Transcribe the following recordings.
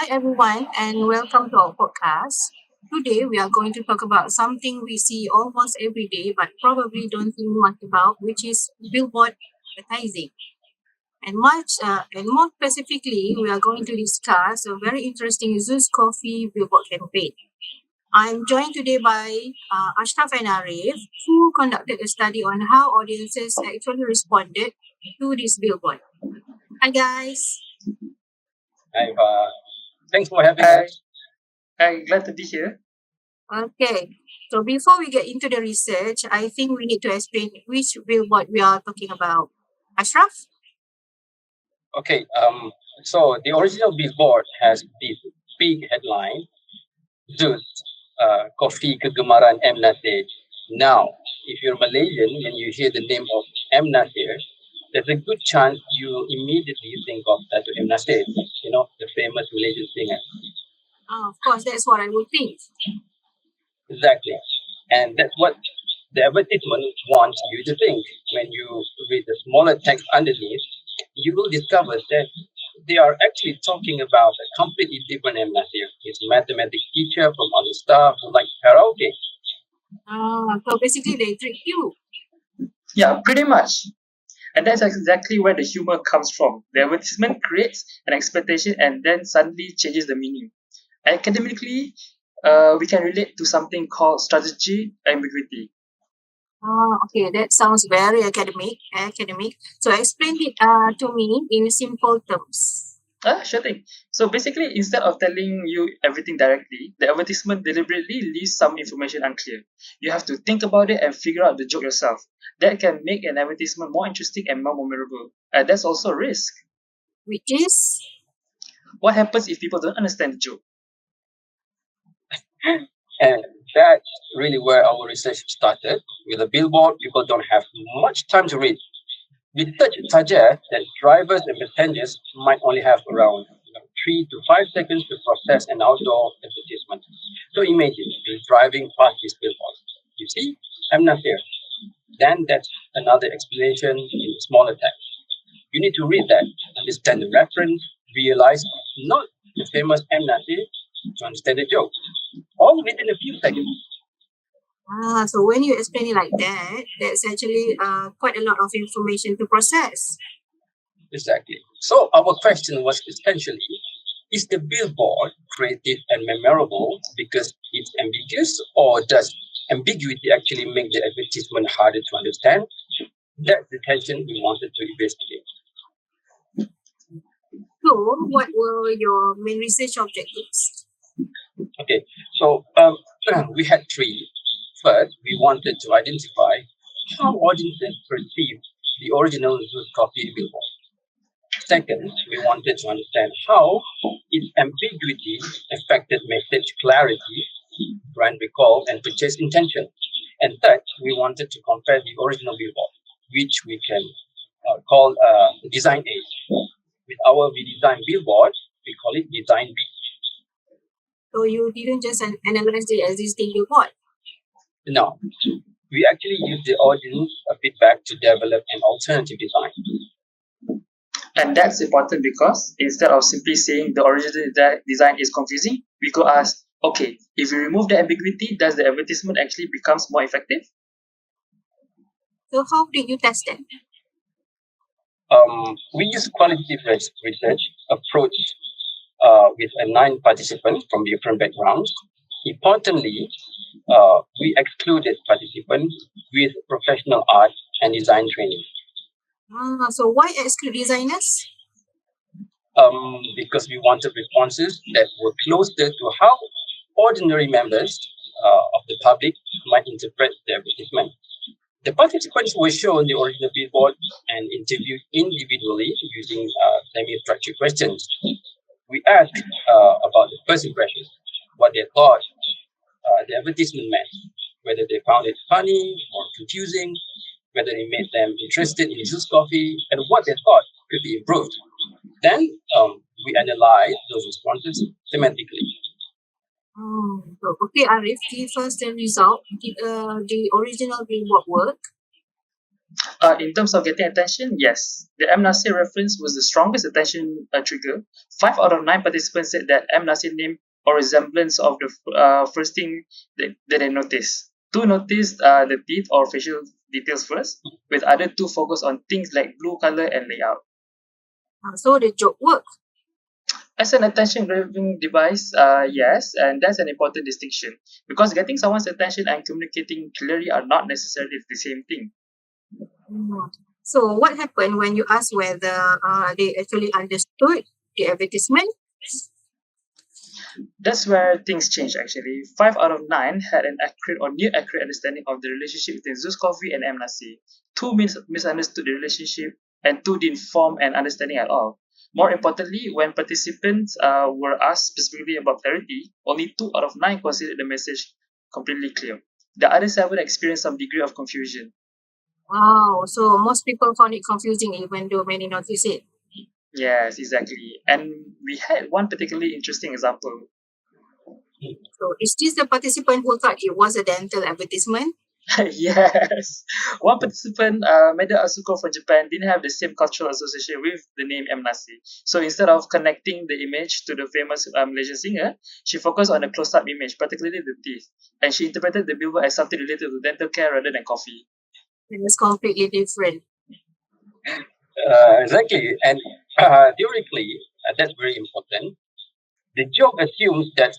Hi, everyone, and welcome to our podcast. Today, we are going to talk about something we see almost every day but probably don't think much about, which is billboard advertising. And more specifically, we are going to discuss a very interesting ZUS Coffee billboard campaign. I'm joined today by Ashraf and Arif, who conducted a study on how audiences actually responded to this billboard. Hi, guys. Hi, thanks for having Hi, us. hi, glad to be here. Okay. So before we get into the research, I think we need to explain which billboard we are talking about. Ashraf? Okay, so the original billboard has this big headline, ZUS Coffee Kegemaran M. Nasir. Now, if you're Malaysian, when you hear the name of M. Nasir, there's a good chance you immediately think of Dato' M. Nasir, the famous Malaysian singer. Of course, that's what I would think. Exactly. And that's what the advertisement wants you to think. When you read the smaller text underneath, you will discover that they are actually talking about a completely different M. Nasir. He's a mathematics teacher from other staff who like karaoke. So basically, they trick you. Yeah, pretty much. And that's exactly where the humor comes from. The advertisement creates an expectation and then suddenly changes the meaning. Academically, we can relate to something called strategy ambiguity. Okay, that sounds very academic. Academic. So explain it to me in simple terms. Sure thing. So basically, instead of telling you everything directly, the advertisement deliberately leaves some information unclear. You have to think about it and figure out the joke yourself. That can make an advertisement more interesting and more memorable. That's also a risk. Which is What happens if people don't understand the joke? And that's really where our research started. With a billboard, people don't have much time to read. Research suggests that drivers and passengers might only have around 3 to 5 seconds to process an outdoor advertisement. So imagine you're driving past this billboard. You see, I'm not here. Then that's another explanation in smaller text. You need to read that, understand the reference, realize it's not the famous M. Nasir to understand the joke. All within a few seconds. so when you explain it like that, that's actually quite a lot of information to process. Exactly. So our question was essentially, is the billboard creative and memorable because it's ambiguous, or does ambiguity actually make the advertisement harder to understand? That's the tension we wanted to investigate. So, what were your main research objectives? Okay, so we had three. First, we wanted to identify how audiences perceive the original ZUS Coffee billboard. Second, we wanted to understand how its ambiguity affected message clarity, brand recall, and purchase intention. And third, we wanted to compare the original billboard, which we can call design A. With our redesigned billboard, we call it design B. So, you didn't just analyze the existing billboard. Now, we actually use the audience feedback to develop an alternative design. And that's important because instead of simply saying the original design is confusing, we could ask, okay, if we remove the ambiguity, does the advertisement actually becomes more effective? So, how did you test that? We use qualitative research approach with 9 participants from different backgrounds. Importantly, we excluded participants with professional art and design training. So, why exclude designers? Because we wanted responses that were closer to how ordinary members of the public might interpret the advertisement. The participants were shown the original billboard and interviewed individually using semi-structured questions. We asked about the first impression, what they thought the advertisement meant, whether they found it funny or confusing, whether it made them interested in ZUS Coffee, and what they thought could be improved. Then we analyzed those responses semantically. So, okay, Arif, give us the result. Did the original billboard work? In terms of getting attention, yes, the M Nasir reference was the strongest attention trigger. 5 out of 9 participants said that M Nasir name or resemblance of the first thing that they noticed. Two noticed the teeth or facial details first, with other two focus on things like blue color and layout. So the joke worked. As an attention grabbing device, yes, and that's an important distinction because getting someone's attention and communicating clearly are not necessarily the same thing. Mm. So what happened when you asked whether they actually understood the advertisement? That's where things change actually. 5 out of 9 had an accurate or near accurate understanding of the relationship between ZUS Coffee and M Nasir. Two misunderstood the relationship, and two didn't form an understanding at all. More importantly, when participants were asked specifically about clarity, only 2 out of 9 considered the message completely clear. The other 7 experienced some degree of confusion. Wow. So most people found it confusing even though many noticed it. Yes, exactly. And we had one particularly interesting example. So is this the participant who thought it was a dental advertisement? Yes. One participant, Meda Asuko from Japan, didn't have the same cultural association with the name M. Nasir. So instead of connecting the image to the famous Malaysian singer, she focused on the close up image, particularly the teeth. And she interpreted the billboard as something related to dental care rather than coffee. It was completely different. Exactly, and theoretically, that's very important. The joke assumes that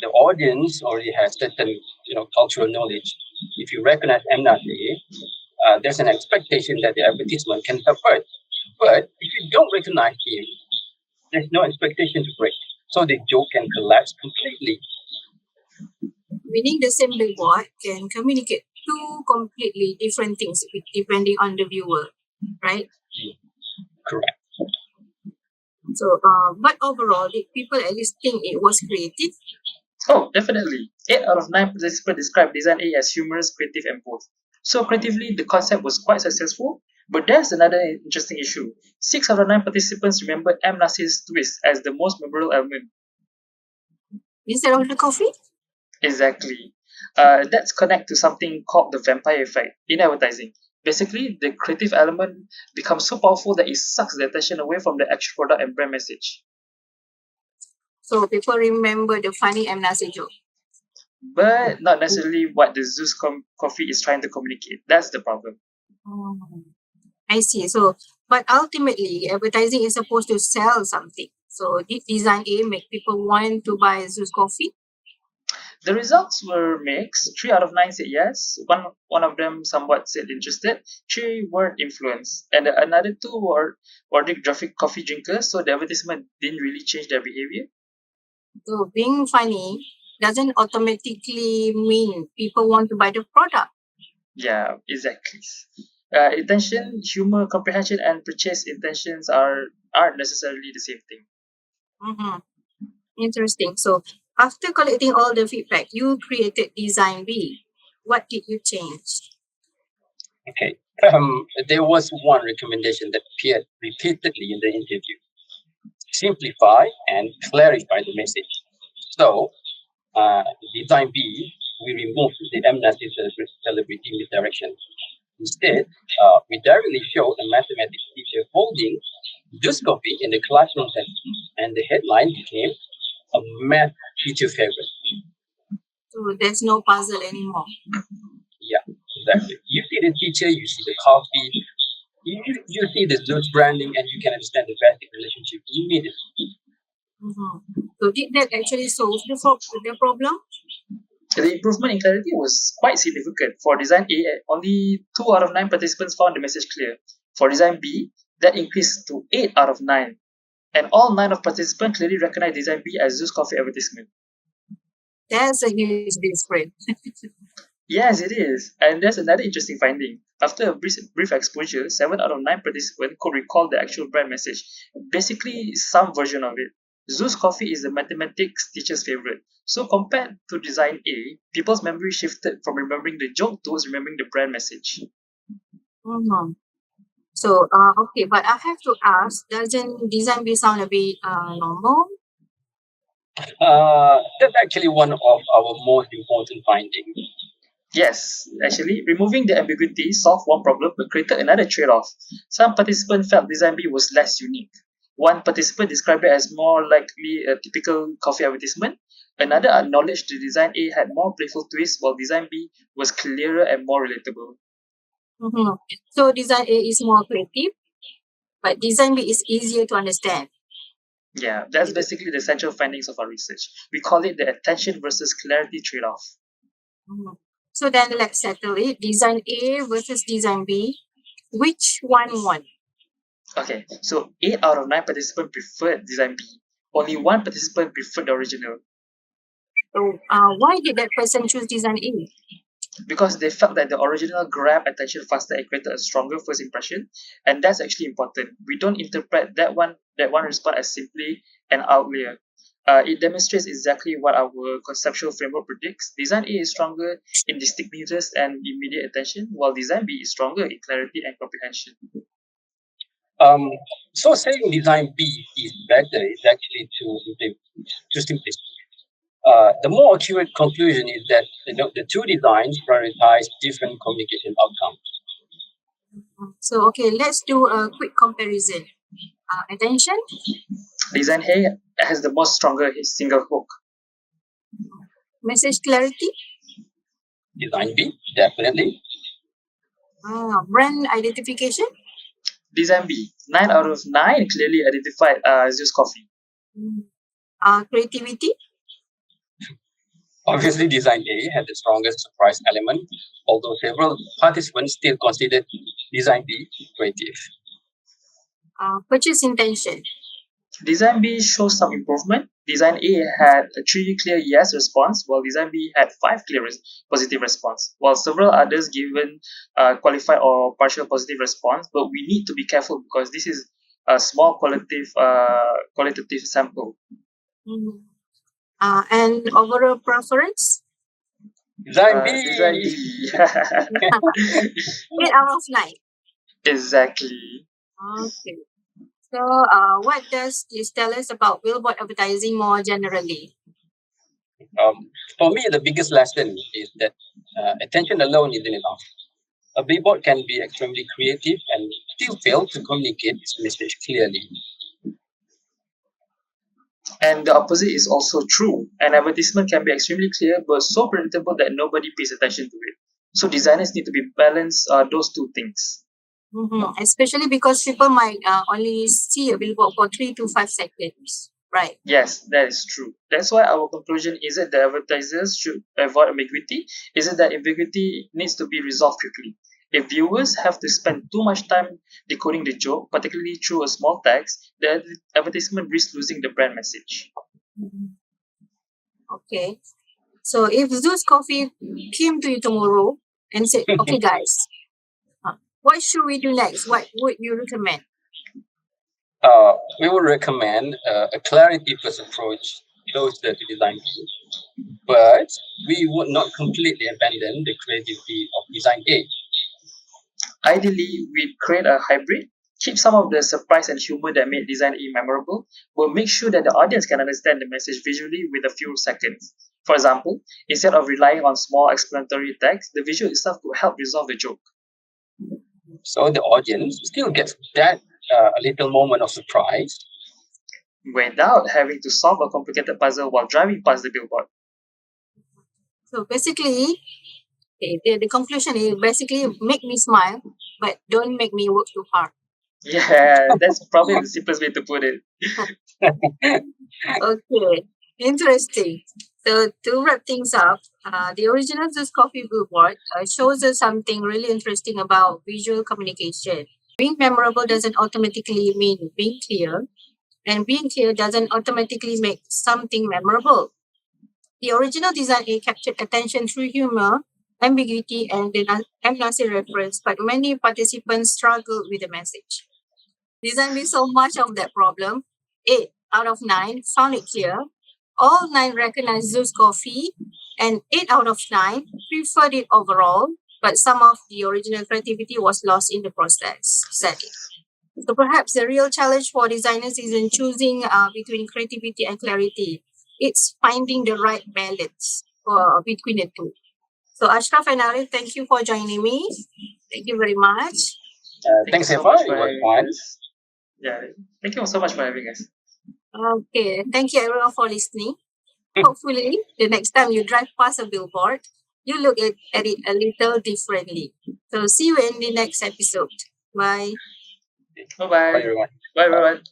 the audience already has certain, cultural knowledge. If you recognize M. Nasir, there's an expectation that the advertisement can subvert. But if you don't recognize him, there's no expectation to break. So the joke can collapse completely. Meaning the same billboard can communicate two completely different things depending on the viewer, right? Correct. So, but overall, did people at least think it was creative? Oh, definitely. 8 out of 9 participants described Design A as humorous, creative, and both. So creatively, the concept was quite successful. But there's another interesting issue. 6 out of 9 participants remember M. Nasir's twist as the most memorable element. Instead of the coffee? Exactly. That's connect to something called the vampire effect in advertising. Basically, the creative element becomes so powerful that it sucks the attention away from the actual product and brand message. So people remember the funny M. Nasir joke. But not necessarily what the ZUS Coffee is trying to communicate. That's the problem. Mm. I see. So, but ultimately, advertising is supposed to sell something. So, did Design A make people want to buy ZUS Coffee? The results were mixed. 3 out of 9 said yes. One of them somewhat said interested. 3 weren't influenced, and another 2 were graphic coffee drinkers. So the advertisement didn't really change their behavior. So, being funny doesn't automatically mean people want to buy the product. Yeah, exactly. Intention, humor, comprehension, and purchase intentions aren't necessarily the same thing. Mm-hmm. Interesting. So, after collecting all the feedback, you created Design B. What did you change? Okay. There was one recommendation that appeared repeatedly in the interview: simplify and clarify the message. So, design B, we removed the M. Nasir celebrity misdirection. Instead, we directly showed a mathematics teacher holding this copy in the classroom setting, and the headline became a math teacher favorite. So, there's no puzzle anymore. Yeah, exactly. You see the teacher, you see the coffee, you see the ZUS branding, and you can understand the basic relationship immediately. Mm-hmm. So, did that actually solve the problem? The improvement in clarity was quite significant. For design A, only 2 out of 9 participants found the message clear. For design B, that increased to 8 out of 9. And all 9 of participants clearly recognized design B as ZUS Coffee advertisement. That's a huge difference. Yes, it is. And there's another interesting finding. After a brief exposure, 7 out of 9 participants could recall the actual brand message. Basically, some version of it. ZUS Coffee is the mathematics teacher's favorite. So compared to design A, people's memory shifted from remembering the joke towards remembering the brand message. Mm-hmm. So, okay, but I have to ask, doesn't Design B sound a bit normal? That's actually one of our most important findings. Yes, actually, removing the ambiguity solved one problem but created another trade off. Some participants felt Design B was less unique. One participant described it as more likely a typical coffee advertisement. Another acknowledged the Design A had more playful twists, while Design B was clearer and more relatable. Mhm. So design A is more creative, but design B is easier to understand. Yeah, that's basically the central findings of our research. We call it the attention versus clarity trade off. Mhm. So then let's settle it. Design A versus design B. Which one won? Okay, so 8 out of 9 participants preferred Design B. Only one participant preferred the original, So why did that person choose design A? because they felt that the original grabbed attention faster and created a stronger first impression, and that's actually important. We don't interpret that one response as simply an outlier. It demonstrates exactly what our conceptual framework predicts. Design A is stronger in distinctiveness and immediate attention, while Design B is stronger in clarity and comprehension. Um, so saying design B is better is actually too simplistic. The more accurate conclusion is that the two designs prioritize different communication outcomes. So okay, let's do a quick comparison. Attention, Design A has the most stronger single hook. message clarity, Design B, definitely. brand identification, Design B, 9 out of 9 clearly identified ZUS Coffee. creativity. Obviously, design A had the strongest surprise element, although several participants still considered design B creative. Purchase intention. Design B shows some improvement. Design A had a 3 clear yes response, while Design B had 5 clear positive response, while several others given qualified or partial positive response. But we need to be careful because this is a small qualitative sample. Mhm. And overall preference. Design Design B. B. 8 out of 9. Exactly. Okay. So, what does this tell us about billboard advertising more generally? For me, the biggest lesson is that attention alone isn't enough. A billboard can be extremely creative and still fail to communicate its message clearly. And the opposite is also true. An advertisement can be extremely clear but so predictable that nobody pays attention to it. So designers need to be balance those two things. Especially because people might only see a billboard for 3 to 5 seconds, right? Yes, that is true. That's why our conclusion isn't that advertisers should avoid ambiguity, isn't that ambiguity needs to be resolved quickly. If viewers have to spend too much time decoding the joke, particularly through a small text, the advertisement risks losing the brand message. Mhm. Okay. So, if ZUS Coffee came to you tomorrow and said, okay, guys, what should we do next? What would you recommend? We would recommend a clarity first approach closer to design B, but we would not completely abandon the creativity of design A. Ideally, we'd create a hybrid, keep some of the surprise and humor that made Design A memorable, but make sure that the audience can understand the message visually with a few seconds. For example, instead of relying on small explanatory text, the visual itself could help resolve the joke. So the audience still gets that a little moment of surprise. Without having to solve a complicated puzzle while driving past the billboard. So, basically, the conclusion is basically make me smile, but don't make me work too hard. Yeah, that's probably the simplest way to put it. Okay, interesting. So to wrap things up, the original ZUS Coffee Billboard shows us something really interesting about visual communication. Being memorable doesn't automatically mean being clear, and being clear doesn't automatically make something memorable. The original design A captured attention through humor, ambiguity, and the Nasir reference, but many participants struggled with the message. Design B solved much of that problem. 8 out of 9 found it clear. All 9 recognized ZUS Coffee, and 8 out of 9 preferred it overall, but some of the original creativity was lost in the process, sadly. So perhaps the real challenge for designers isn't choosing between creativity and clarity. It's finding the right balance between the two. So Ashraf and Arif, thank you for joining me. Thank you very much. Thank you Thanks, so Eva. much It for was having fun. us. Yeah, thank you so much for having us. Okay, thank you everyone for listening. Hopefully, the next time you drive past a billboard, you look at it a little differently. So see you in the next episode. Bye. Bye Bye, bye. everyone. Bye Bye. everyone.